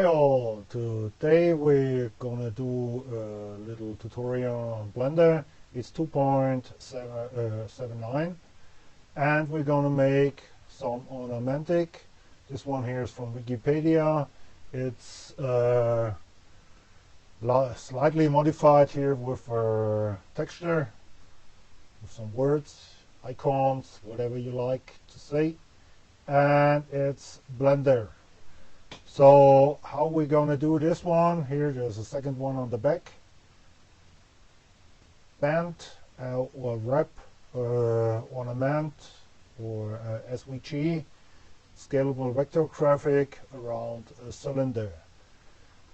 Hi all, today we're gonna do a little tutorial on Blender. It's 2.79 and we're gonna make some ornamentic. This one here is from Wikipedia. It's slightly modified here with a texture, with some words, icons, whatever you like to say, and it's Blender. So how we're gonna do this one here? There's a second one on the back. Band or wrap, ornament, or SVG, scalable vector graphic around a cylinder.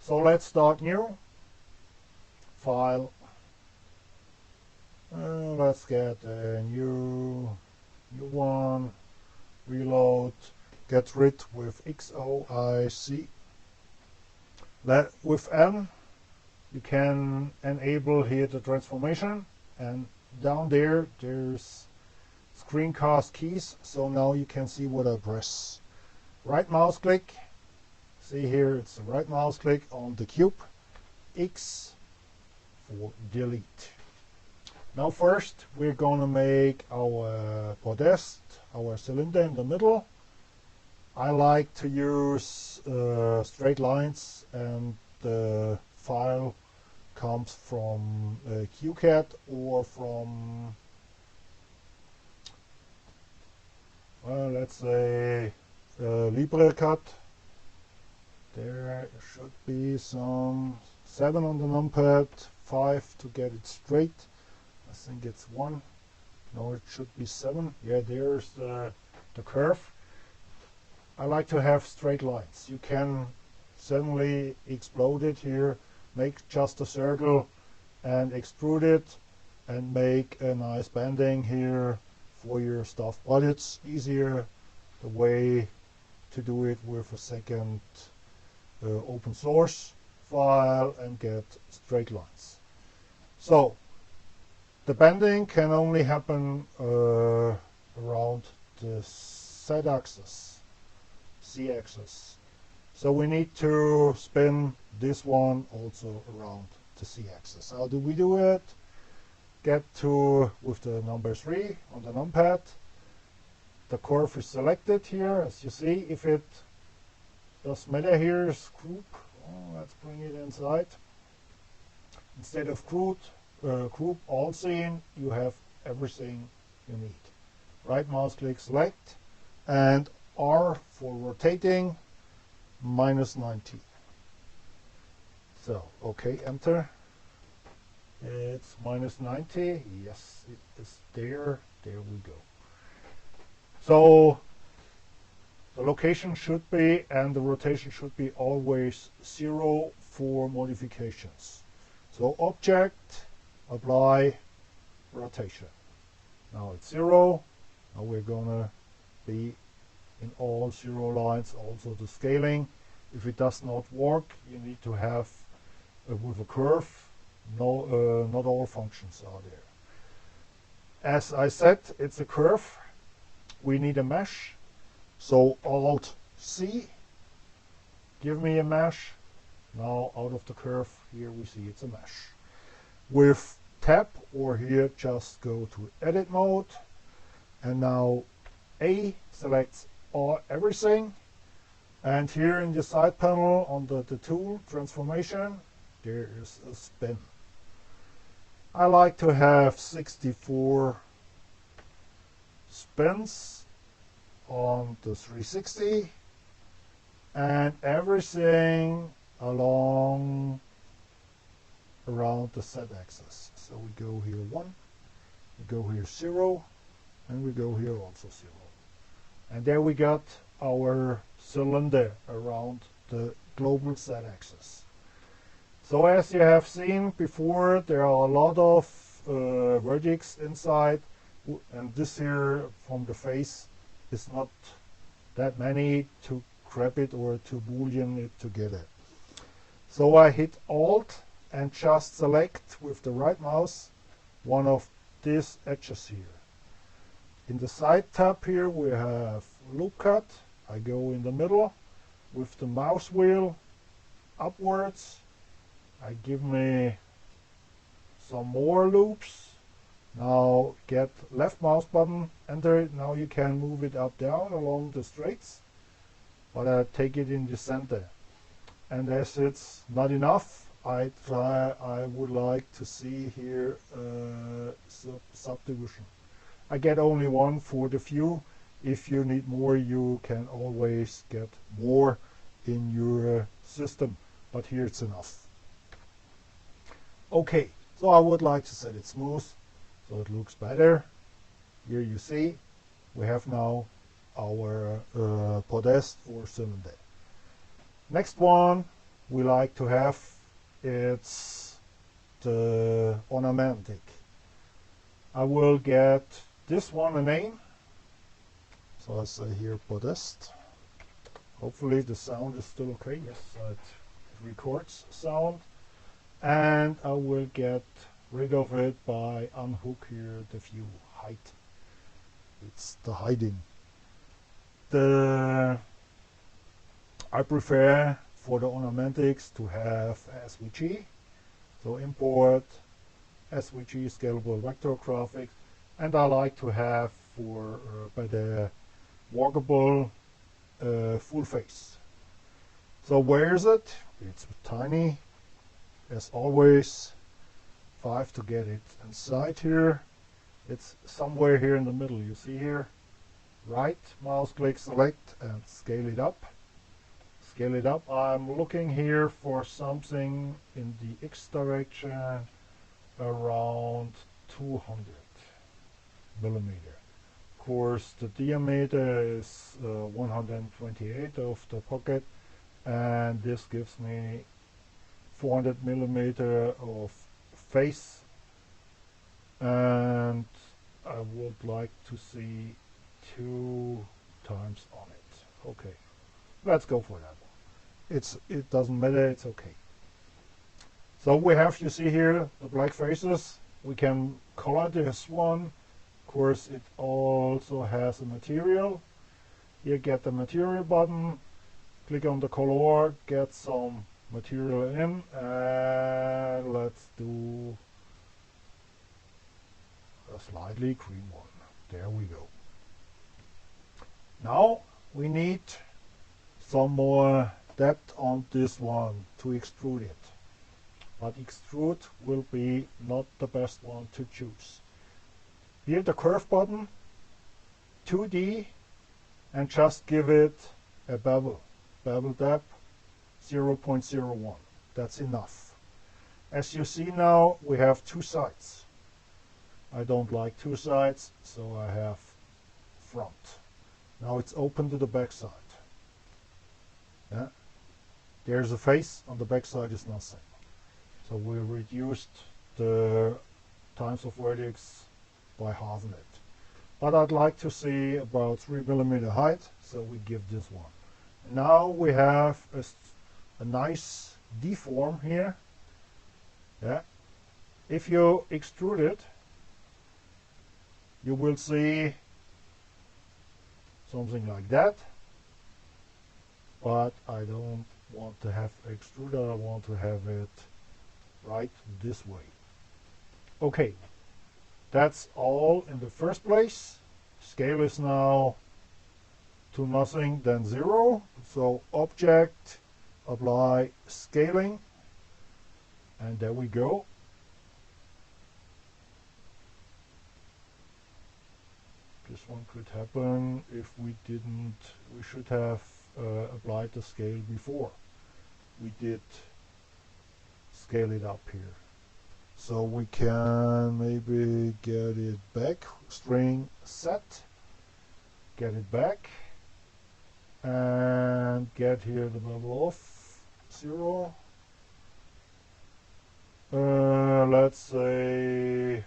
So let's start new. File. Let's get a new one. Reload. Get rid with XOIC. With N, you can enable here the transformation, and down there there's screencast keys. So now you can see what I press. Right mouse click. See here, it's the right mouse click on the cube. X for delete. Now first we're gonna make our podest, our cylinder in the middle. I like to use straight lines, and the file comes from QCAD or from, let's say, LibreCAD. There should be some 7 on the numpad, 5 to get it straight. I think it's 1. No, it should be 7. Yeah, there's the curve. I like to have straight lines. You can suddenly explode it here, make just a circle and extrude it and make a nice banding here for your stuff. But it's easier the way to do it with a second open source file and get straight lines. So the banding can only happen around the Z-axis. Z-axis. So we need to spin this one also around the Z-axis. How do we do it? Get to with the number 3 on the numpad. The curve is selected here, as you see. If it does matter here, is group. Let's bring it inside. Instead of group all scene, you have everything you need. Right mouse click, select, and R for rotating, -90. So, okay, enter. It's -90. Yes, it is there. There we go. So, the location should be, and the rotation should be always 0 for modifications. So, object, apply, rotation. Now it's 0. Now we're gonna be in all 0 lines, also the scaling. If it does not work, you need to have with a curve. Not all functions are there. As I said, it's a curve. We need a mesh. So Alt C, give me a mesh. Now out of the curve, here we see it's a mesh. With tab, or here just go to edit mode, and now A selects everything, and here in the side panel on the tool transformation, there is a spin. I like to have 64 spins on the 360, and everything along around the Z-axis. So we go here 1, we go here 0, and we go here also 0. And there we got our cylinder around the global Z-axis. So as you have seen before, there are a lot of vertices inside, and this here from the face is not that many to grab it or to Boolean it together. So I hit Alt and just select with the right mouse one of these edges here. In the side tab here we have loop cut. I go in the middle with the mouse wheel upwards. I give me some more loops. Now get left mouse button, enter it. Now you can move it up down along the straights, but I take it in the center. And as it's not enough, I would like to see here subdivision. I get only one for the view. If you need more, you can always get more in your system, but here it's enough. Okay, so I would like to set it smooth so it looks better. Here you see we have now our podest or cylinder. Next one we like to have, it's the ornamentic. I will get this one a name. So I say here podest. Hopefully the sound is still okay. Yes, it records sound. And I will get rid of it by unhook here the view height. It's the hiding. I prefer for the ornamentics to have SVG. So import SVG scalable vector graphics, and I like to have for by the walkable full face. So where is it? It's tiny, as always. 5 to get it inside here. It's somewhere here in the middle. You see here, right mouse click, select, and scale it up. Scale it up. I'm looking here for something in the X direction around 200 millimeter. Of course, the diameter is 128 of the pocket, and this gives me 400 millimeter of face, and I would like to see 2 times on it. Okay, let's go for that one. It doesn't matter, it's okay. So we have, you see here, the black faces. We can color this one. Of course, it also has a material. You get the material button, click on the color, get some material in, and let's do a slightly green one. There we go. Now we need some more depth on this one to extrude it. But extrude will be not the best one to choose. Here the curve button, 2D, and just give it a bevel. Bevel depth 0.01. That's enough. As you see now, we have 2 sides. I don't like 2 sides, so I have front. Now it's open to the back side. Yeah. There's a face, on the back side is nothing. So we reduced the times of vertex by halving it. But I'd like to see about 3 millimeter height, so we give this one. Now we have a nice deform here. Yeah. If you extrude it, you will see something like that. But I don't want to have extruder, I want to have it right this way. Okay, that's all in the first place. Scale is now to nothing than 0. So object, apply scaling, and there we go. This one could happen if we didn't. We should have applied the scale before. We did scale it up here. So we can maybe get it back, string set, get it back, and get here the bevel of 0. Let's say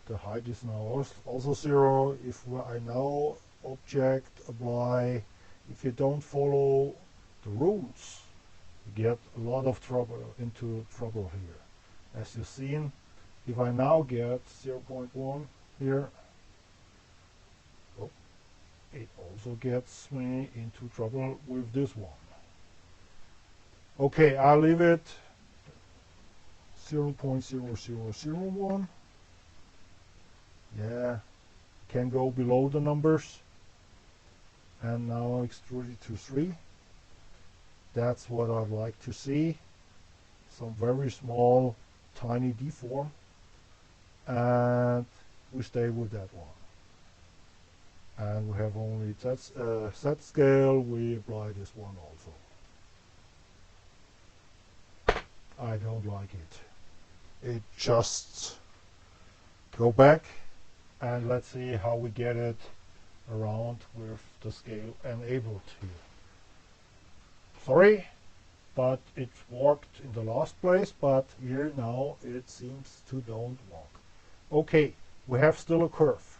the height is now also 0. If I now object apply, if you don't follow the rules, you get a lot of trouble here. As you've seen, if I now get 0.1 here, oh, it also gets me into trouble with this one. Okay, I'll leave it 0.0001. Yeah, can go below the numbers. And now extrude it to 3. That's what I'd like to see. Some very small, tiny deform. And we stay with that one. And we have only set scale. We apply this one also. I don't like it. It just go back and let's see how we get it around with the scale enabled here. Sorry, but it worked in the last place, but here now it seems to don't work. Okay, we have still a curve.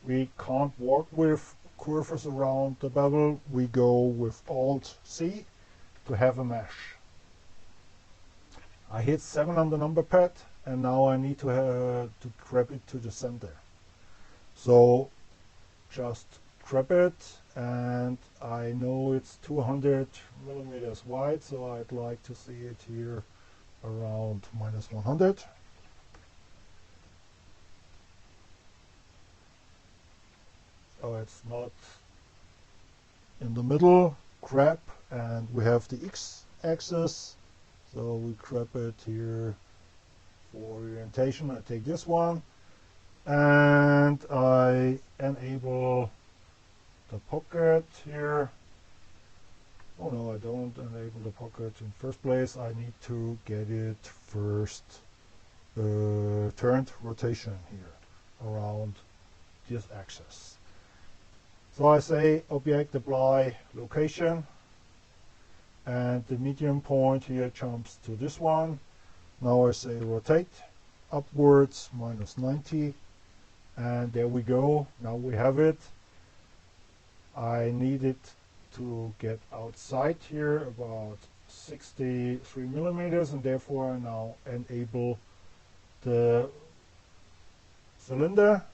We can't work with curves around the bevel. We go with Alt-C to have a mesh. I hit 7 on the number pad, and now I need to grab it to the center. So just grab it, and I know it's 200 millimeters wide, so I'd like to see it here around -100. So it's not in the middle. Grab, and we have the x-axis. So we grab it here for orientation. I take this one and I enable the pocket here. Oh no, I don't enable the pocket in first place. I need to get it first turned rotation here around this axis. So I say object apply location, and the median point here jumps to this one. Now I say rotate upwards -90, and there we go. Now we have it. I need it to get outside here about 63 millimeters, and therefore I now enable the cylinder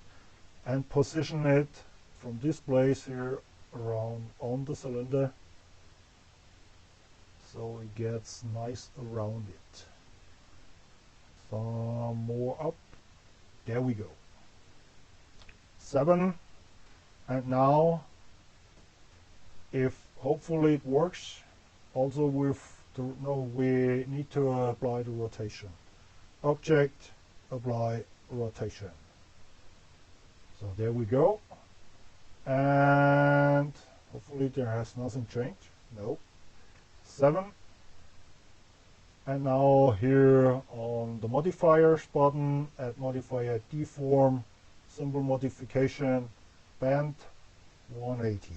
and position it from this place here around on the cylinder, so it gets nice around it. Some more up. There we go. 7. And now, if hopefully it works, also with the, no, we need to apply the rotation. Object, apply rotation. So there we go. And hopefully there has nothing changed. No. 7. And now here on the modifiers button, add modifier deform, symbol modification, bend 180.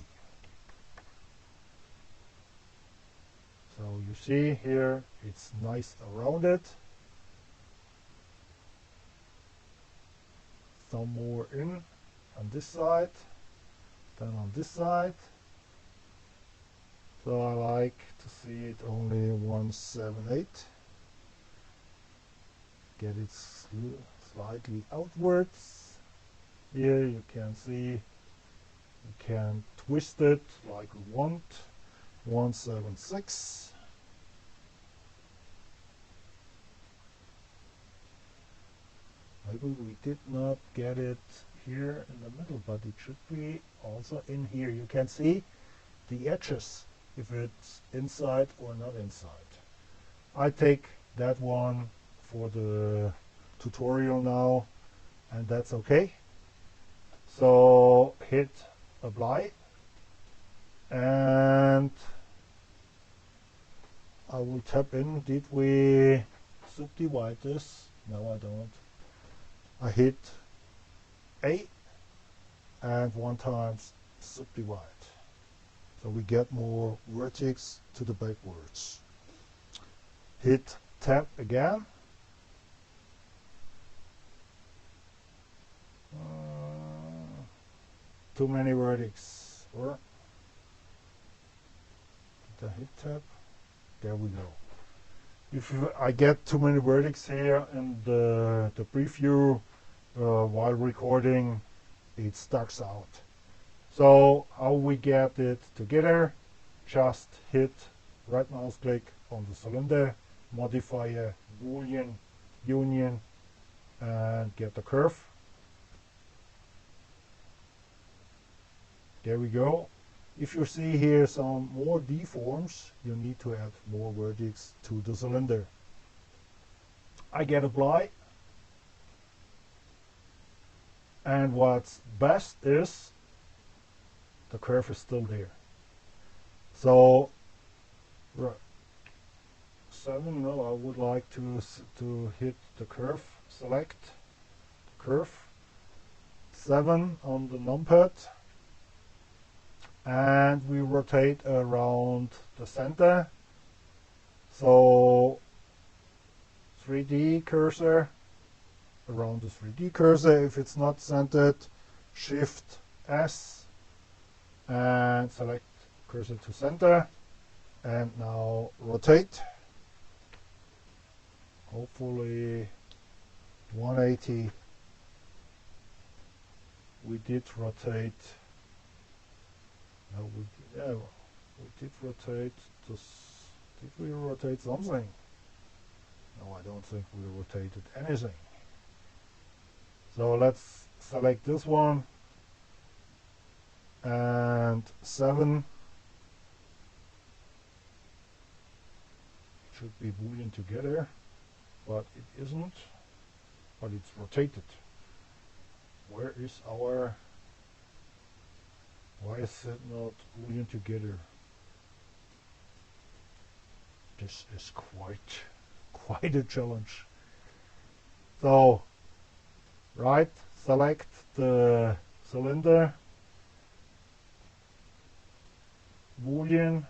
So you see here it's nice around it. Some more in on this side, then on this side. So I like to see it only 178. Get it slightly outwards. Here you can see you can twist it like we want. 176. Maybe we did not get it here in the middle, but it should be also in here. You can see the edges, if it's inside or not inside. I take that one for the tutorial now, and that's okay. So hit apply, and I will tap in. Did we subdivide this? No, I don't. I hit A and 1 times subdivide. So we get more vertex to the backwards. Hit tab again. Too many vertex. Or the hit tab. There we go. If I get too many vertex here in the preview while recording, it stucks out. So how we get it together? Just hit right mouse click, on the cylinder, modify a Boolean Union, and get the curve. There we go. If you see here some more deforms, you need to add more vertex to the cylinder. I get apply, and what's best is the curve is still there. So 7, no, I would like to hit the curve, select curve, 7 on the numpad, and we rotate around the center. So 3D cursor, around the 3D cursor. If it's not centered, Shift S and select cursor to center, and now rotate. Hopefully 180. We did rotate. No, we did rotate this. Did we rotate something? No, I don't think we rotated anything. So let's select this one, and 7 should be Boolean together, but it isn't, but it's rotated. Where is our, why is it not Boolean together? This is quite a challenge. So right, select the cylinder, Boolean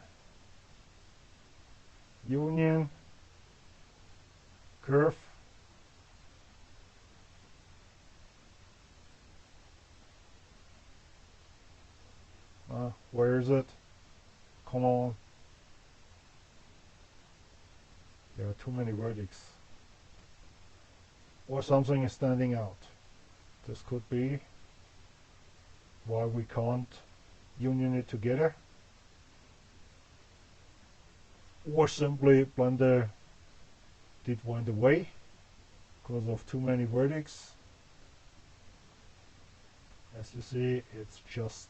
Union, curve, where is it? Come on. There are too many vertex. Or something is standing out. This could be why we can't union it together. Or simply Blender did wind away because of too many vertex. As you see, it's just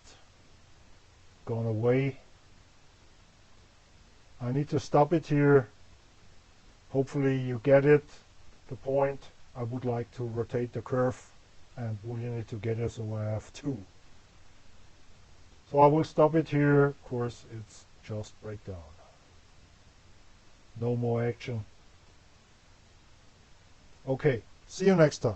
gone away. I need to stop it here. Hopefully you get it, the point. I would like to rotate the curve and Boolean it together, so I have 2. So I will stop it here. Of course, it's just breakdown. No more action. Okay, see you next time.